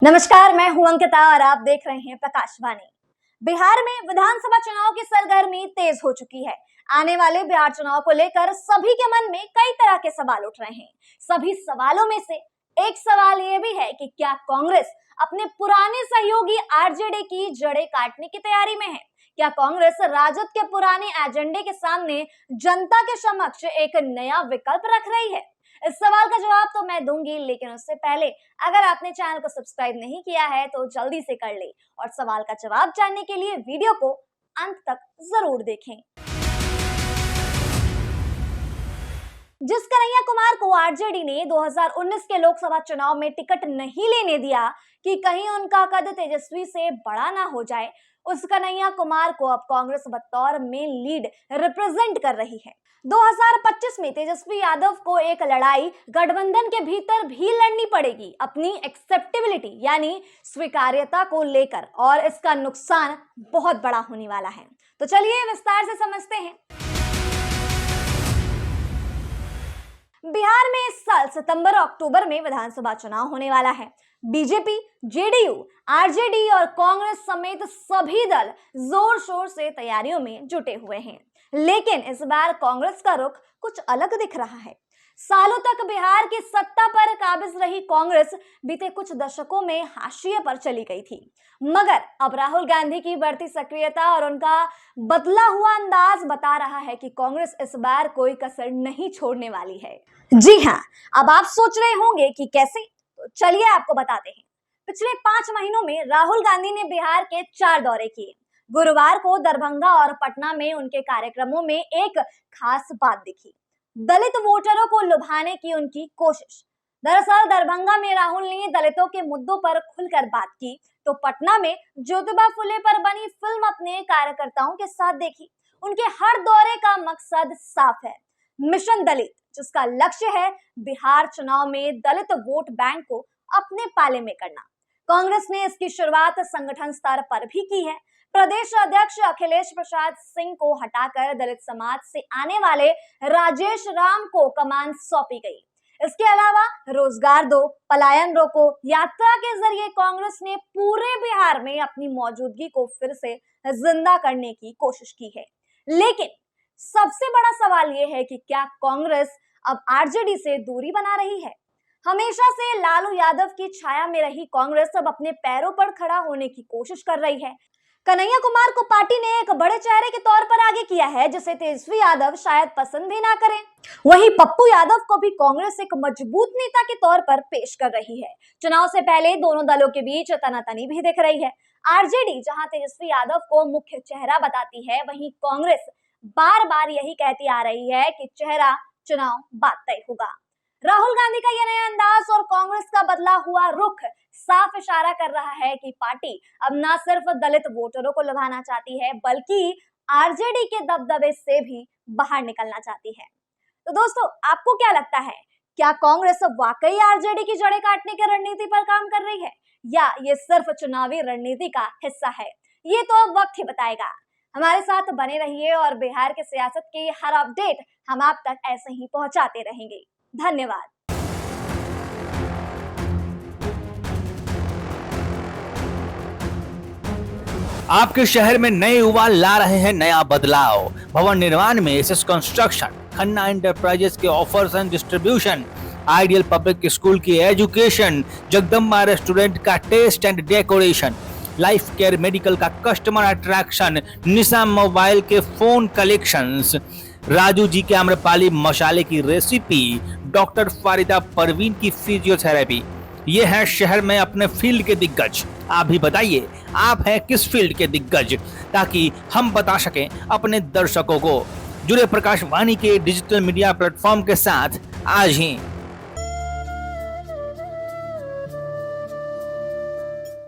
नमस्कार, मैं हूं अंकिता और आप देख रहे हैं प्रकाशवाणी। बिहार में विधानसभा चुनाव की सरगर्मी तेज हो चुकी है। आने वाले बिहार चुनाव को लेकर सभी के मन में कई तरह के सवाल उठ रहे हैं। सभी सवालों में से एक सवाल ये भी है कि क्या कांग्रेस अपने पुराने सहयोगी आरजेडी की जड़ें काटने की तैयारी में है? क्या कांग्रेस राजद के पुराने एजेंडे के सामने जनता के समक्ष एक नया विकल्प रख रही है? इस सवाल का जवाब तो मैं दूंगी, लेकिन उससे पहले अगर आपने चैनल को सब्सक्राइब नहीं किया है तो जल्दी से कर ले और सवाल का जवाब जानने के लिए वीडियो को अंत तक जरूर देखें। जिस कन्हैया कुमार को आरजेडी ने 2019 के लोकसभा चुनाव में टिकट नहीं लेने दिया कि कहीं उनका कद तेजस्वी से बड़ा ना हो जाए, उस कन्हैया कुमार को अब कांग्रेस बतौर मेन लीड रिप्रेजेंट कर रही है। 2025 में तेजस्वी यादव को एक लड़ाई गठबंधन के भीतर भी लड़नी पड़ेगी अपनी एक्सेप्टेबिलिटी यानी स्वीकार्यता को लेकर, और इसका नुकसान बहुत बड़ा होने वाला है। तो चलिए विस्तार से समझते हैं। बिहार में इस साल सितंबर और अक्टूबर में विधानसभा चुनाव होने वाला है। बीजेपी, जेडीयू, आरजेडी और कांग्रेस समेत सभी दल जोर शोर से तैयारियों में जुटे हुए हैं, लेकिन इस बार कांग्रेस का रुख कुछ अलग दिख रहा है। सालों तक बिहार की सत्ता पर काबिज रही कांग्रेस बीते कुछ दशकों में हाशिए पर चली गई थी, मगर अब राहुल गांधी की बढ़ती सक्रियता और उनका बदला हुआ अंदाज बता रहा है कि कांग्रेस इस बार कोई कसर नहीं छोड़ने वाली है। जी हाँ, अब आप सोच रहे होंगे कि कैसे, तो चलिए आपको बताते हैं। पिछले 5 महीनों में राहुल गांधी ने बिहार के 4 दौरे किए। गुरुवार को दरभंगा और पटना में उनके कार्यक्रमों में एक खास बात दिखी, दलित वोटरों को लुभाने की उनकी कोशिश। दरअसल दरभंगा में राहुल ने दलितों के मुद्दों पर खुलकर बात की, तो पटना में ज्योतिबा फुले पर बनी फिल्म अपने कार्यकर्ताओं के साथ देखी। उनके हर दौरे का मकसद साफ है, मिशन दलित, जिसका लक्ष्य है बिहार चुनाव में दलित वोट बैंक को अपने पाले में करना। कांग्रेस ने इसकी शुरुआत संगठन स्तर पर भी की है। प्रदेश अध्यक्ष अखिलेश प्रसाद सिंह को हटाकर दलित समाज से आने वाले राजेश राम को कमान सौंपी गई। इसके अलावा रोजगार दो, पलायन रोको यात्रा के जरिए कांग्रेस ने पूरे बिहार में अपनी मौजूदगी को फिर से जिंदा करने की कोशिश की है। लेकिन सबसे बड़ा सवाल यह है कि क्या कांग्रेस अब आरजेडी से दूरी बना रही है? हमेशा से लालू यादव की छाया में रही कांग्रेस अब अपने पैरों पर खड़ा होने की कोशिश कर रही है। कन्हैया कुमार को पार्टी ने एक बड़े चेहरे के तौर पर आगे किया है, जिसे तेजस्वी यादव शायद पसंद भी ना करें। वहीं पप्पू यादव को भी कांग्रेस एक मजबूत नेता के तौर पर पेश कर रही है। चुनाव से पहले दोनों दलों के बीच तनातनी भी दिख रही है। आरजेडी जहां तेजस्वी यादव को मुख्य चेहरा बताती है, वहीं कांग्रेस बार बार यही कहती आ रही है कि चेहरा चुनाव बाद तय होगा। राहुल गांधी का यह नया अंदाज और कांग्रेस का बदला हुआ रुख साफ इशारा कर रहा है कि पार्टी अब न सिर्फ दलित वोटरों को लुभाना चाहती है, बल्कि आरजेडी के दबदबे से भी बाहर निकलना चाहती है। तो दोस्तों, आपको क्या लगता है, क्या कांग्रेस वाकई आरजेडी की जड़ें काटने की रणनीति पर काम कर रही है, या ये सिर्फ चुनावी रणनीति का हिस्सा है? ये तो अब वक्त ही बताएगा। हमारे साथ बने रहिए और बिहार के सियासत के हर अपडेट हम आप तक ऐसे ही पहुंचाते रहेंगे। धन्यवाद। आपके शहर में नए युवा ला रहे हैं नया बदलाव। भवन निर्माण में एसएस कंस्ट्रक्शन, खन्ना एंटरप्राइजेस के offers and distribution, ideal public school की एजुकेशन, जगदम्बा रेस्टोरेंट का taste and decoration, life care medical का कस्टमर अट्रैक्शन, निशा मोबाइल के फोन कलेक्शंस, राजू जी के आम्रपाली मसाले की रेसिपी, डॉक्टर फारिदा परवीन की फिजियोथेरेपी। ये है शहर में अपने फील्ड के दिग्गज। आप भी बताइए, आप हैं किस फील्ड के दिग्गज, ताकि हम बता सकें अपने दर्शकों को। जुड़े प्रकाशवाणी के डिजिटल मीडिया प्लेटफॉर्म के साथ आज ही।